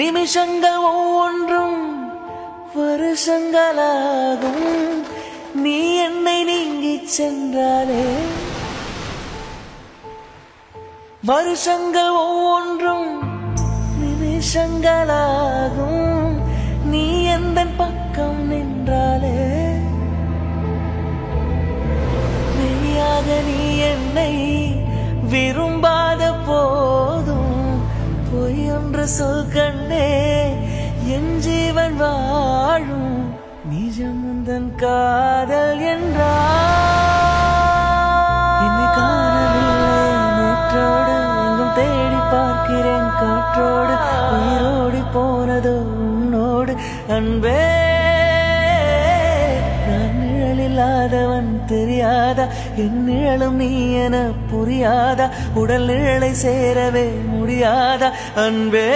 நிமிஷங்கள் ஒவ்வொன்றும் வருஷங்களாகும். நீ என்னை நீங்கிச் சென்றாலே வருஷங்கள் ஒவ்வொன்றும் நிமிஷங்களாகும். நீ எந்த பக்கம் நின்றாலே மெய்யாக நீ என்னை விரும்பாத போதும் பொய்யொன்று சொல் கண்ணே என் ஜீவன் வாழும். நிஜமுந்தன் காதல் என்றால் என்னை காணவில்லை நேற்றோடு எங்கும் தேடி பார்க்கிறேன் காற்றோடு உயிரோடி போனதோ உன்னோடு அன்பே. நான் நிழலில்லாதவன் தெரியாதா என் நிழலும் நீ என புரியாதா உடல் நிழலை சேரவே முடியாதா அன்பே.